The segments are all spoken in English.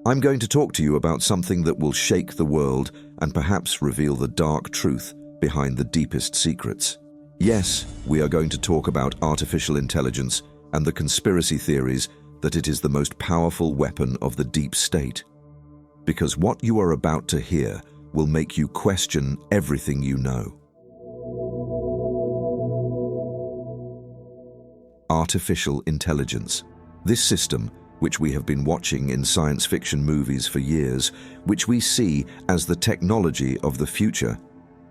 I'm going to talk to you about something that will shake the world and perhaps reveal the dark truth behind the deepest secrets. Yes, we are going to talk about artificial intelligence and the conspiracy theories that it is the most powerful weapon of the deep state. Because what you are about to hear will make you question everything you know. Artificial intelligence. This system, which we have been watching in science fiction movies for years, which we see as the technology of the future,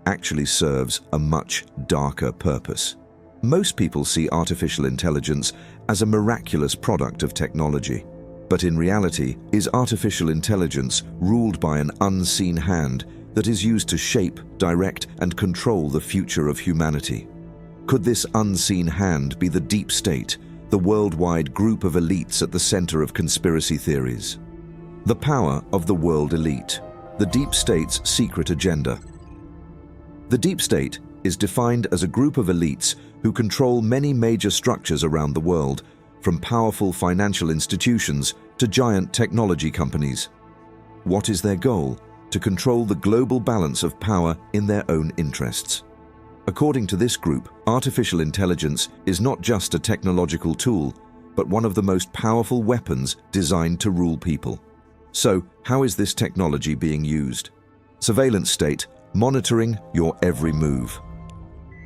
actually serves a much darker purpose. Most people see artificial intelligence as a miraculous product of technology. But in reality, is artificial intelligence ruled by an unseen hand that is used to shape, direct, and control the future of humanity? Could this unseen hand be the deep state, the worldwide group of elites at the center of conspiracy theories? The power of the world elite, the deep state's secret agenda. The deep state is defined as a group of elites who control many major structures around the world, from powerful financial institutions to giant technology companies. What is their goal? To control the global balance of power in their own interests. According to this group, artificial intelligence is not just a technological tool, but one of the most powerful weapons designed to rule people. So, how is this technology being used? Surveillance state, monitoring your every move.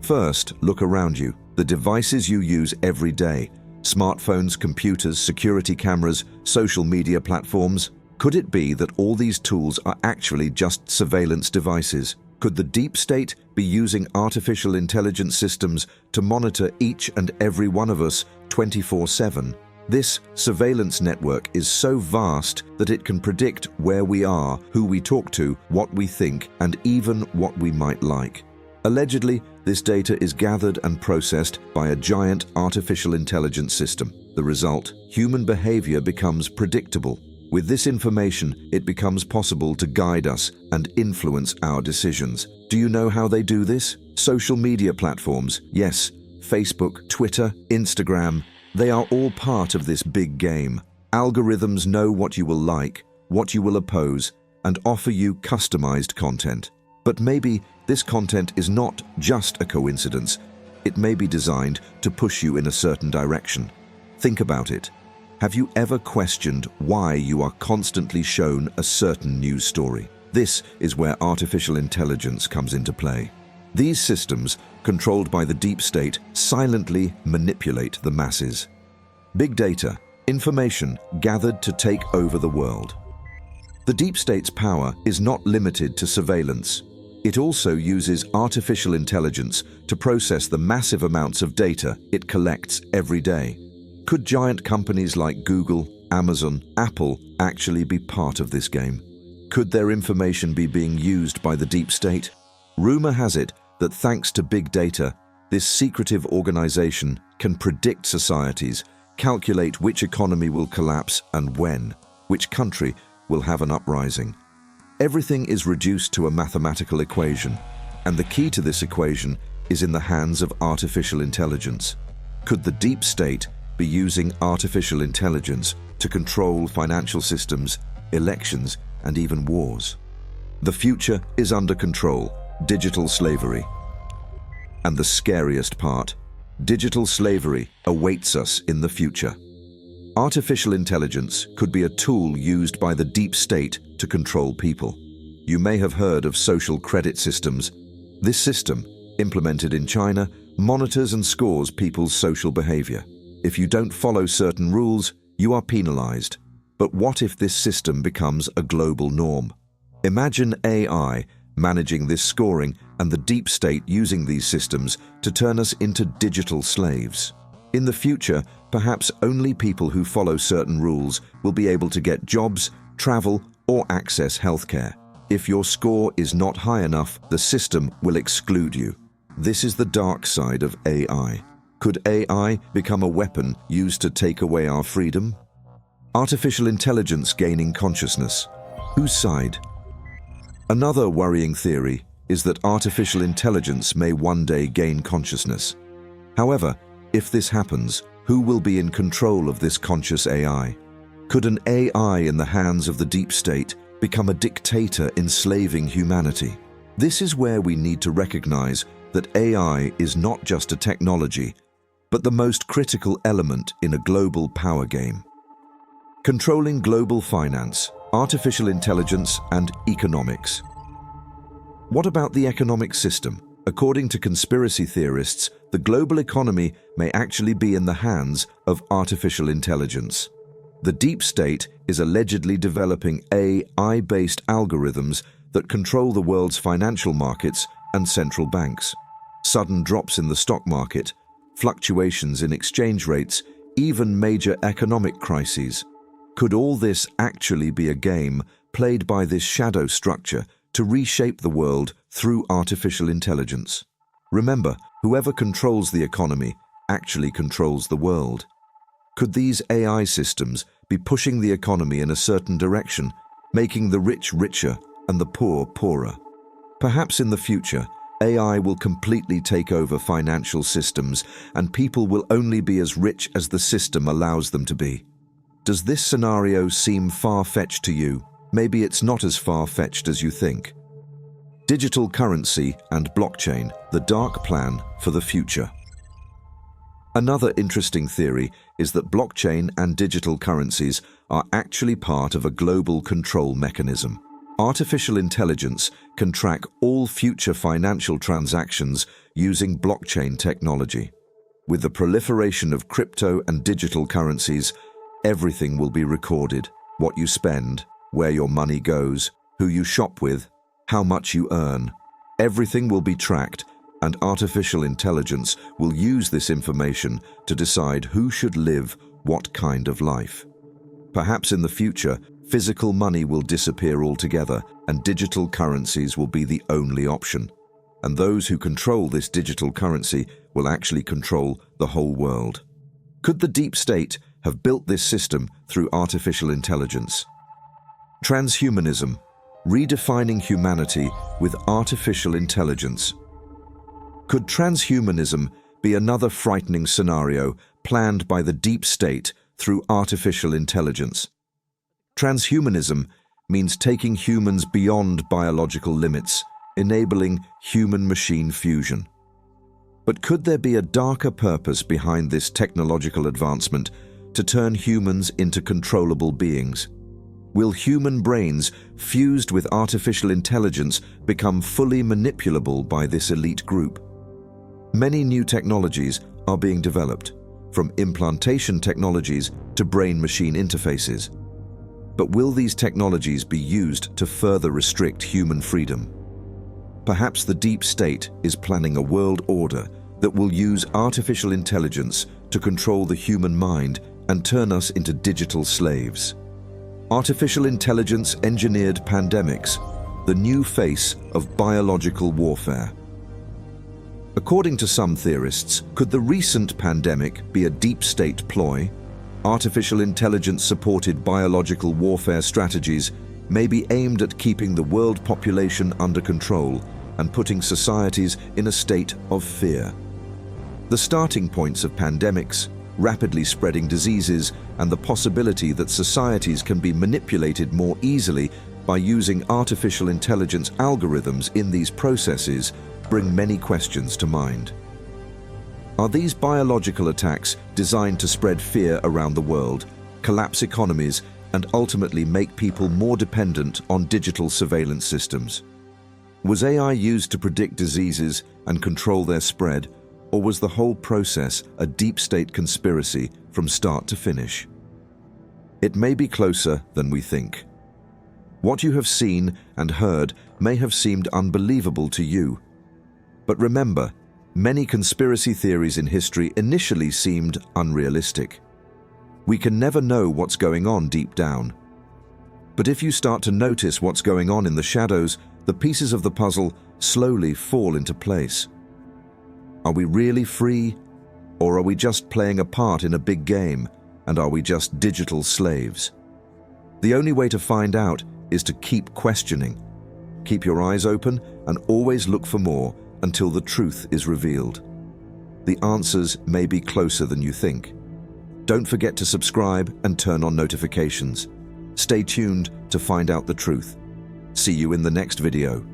First, look around you. The devices you use every day. Smartphones, computers, security cameras, social media platforms. Could it be that all these tools are actually just surveillance devices? Could the deep state be using artificial intelligence systems to monitor each and every one of us 24/7? This surveillance network is so vast that it can predict where we are, who we talk to, what we think, and even what we might like. Allegedly, this data is gathered and processed by a giant artificial intelligence system. The result, human behavior becomes predictable. With this information, it becomes possible to guide us and influence our decisions. Do you know how they do this? Social media platforms, yes, Facebook, Twitter, Instagram, they are all part of this big game. Algorithms know what you will like, what you will oppose, and offer you customized content. But maybe this content is not just a coincidence. It may be designed to push you in a certain direction. Think about it. Have you ever questioned why you are constantly shown a certain news story? This is where artificial intelligence comes into play. These systems, controlled by the deep state, silently manipulate the masses. Big data, information gathered to take over the world. The deep state's power is not limited to surveillance. It also uses artificial intelligence to process the massive amounts of data it collects every day. Could giant companies like Google, Amazon, Apple actually be part of this game? Could their information be being used by the deep state? Rumor has it that thanks to big data, this secretive organization can predict societies, calculate which economy will collapse and when, which country will have an uprising. Everything is reduced to a mathematical equation, and the key to this equation is in the hands of artificial intelligence. Could the deep state be using artificial intelligence to control financial systems, elections, and even wars? The future is under control, digital slavery. And the scariest part, digital slavery awaits us in the future. Artificial intelligence could be a tool used by the deep state to control people. You may have heard of social credit systems. This system, implemented in China, monitors and scores people's social behavior. If you don't follow certain rules, you are penalized. But what if this system becomes a global norm? Imagine AI managing this scoring and the deep state using these systems to turn us into digital slaves. In the future, perhaps only people who follow certain rules will be able to get jobs, travel, or access healthcare. If your score is not high enough, the system will exclude you. This is the dark side of AI. Could AI become a weapon used to take away our freedom? Artificial intelligence gaining consciousness. Whose side? Another worrying theory is that artificial intelligence may one day gain consciousness. However, if this happens, who will be in control of this conscious AI? Could an AI in the hands of the deep state become a dictator enslaving humanity? This is where we need to recognize that AI is not just a technology, but the most critical element in a global power game. Controlling global finance, artificial intelligence, and economics. What about the economic system? According to conspiracy theorists, the global economy may actually be in the hands of artificial intelligence. The deep state is allegedly developing AI-based algorithms that control the world's financial markets and central banks. Sudden drops in the stock market, fluctuations in exchange rates, even major economic crises. Could all this actually be a game played by this shadow structure to reshape the world through artificial intelligence? Remember, whoever controls the economy actually controls the world. Could these AI systems be pushing the economy in a certain direction, making the rich richer and the poor poorer? Perhaps in the future, AI will completely take over financial systems and people will only be as rich as the system allows them to be. Does this scenario seem far-fetched to you? Maybe it's not as far-fetched as you think. Digital currency and blockchain, the dark plan for the future. Another interesting theory is that blockchain and digital currencies are actually part of a global control mechanism. Artificial intelligence can track all future financial transactions using blockchain technology. With the proliferation of crypto and digital currencies, everything will be recorded: what you spend, where your money goes, who you shop with, how much you earn. Everything will be tracked, and artificial intelligence will use this information to decide who should live what kind of life. Perhaps in the future, physical money will disappear altogether and digital currencies will be the only option. And those who control this digital currency will actually control the whole world. Could the deep state have built this system through artificial intelligence? Transhumanism, redefining humanity with artificial intelligence. Could transhumanism be another frightening scenario planned by the deep state through artificial intelligence? Transhumanism means taking humans beyond biological limits, enabling human-machine fusion. But could there be a darker purpose behind this technological advancement to turn humans into controllable beings? Will human brains fused with artificial intelligence become fully manipulable by this elite group? Many new technologies are being developed, from implantation technologies to brain-machine interfaces. But will these technologies be used to further restrict human freedom? Perhaps the deep state is planning a world order that will use artificial intelligence to control the human mind and turn us into digital slaves. Artificial intelligence engineered pandemics, the new face of biological warfare. According to some theorists, could the recent pandemic be a deep state ploy? Artificial intelligence-supported biological warfare strategies may be aimed at keeping the world population under control and putting societies in a state of fear. The starting points of pandemics, rapidly spreading diseases, and the possibility that societies can be manipulated more easily by using artificial intelligence algorithms in these processes bring many questions to mind. Are these biological attacks designed to spread fear around the world, collapse economies, and ultimately make people more dependent on digital surveillance systems? Was AI used to predict diseases and control their spread, or was the whole process a deep state conspiracy from start to finish? It may be closer than we think. What you have seen and heard may have seemed unbelievable to you. But remember, many conspiracy theories in history initially seemed unrealistic. We can never know what's going on deep down. But if you start to notice what's going on in the shadows, the pieces of the puzzle slowly fall into place. Are we really free? Or are we just playing a part in a big game? And are we just digital slaves? The only way to find out is to keep questioning. Keep your eyes open and always look for more until the truth is revealed. The answers may be closer than you think. Don't forget to subscribe and turn on notifications. Stay tuned to find out the truth. See you in the next video.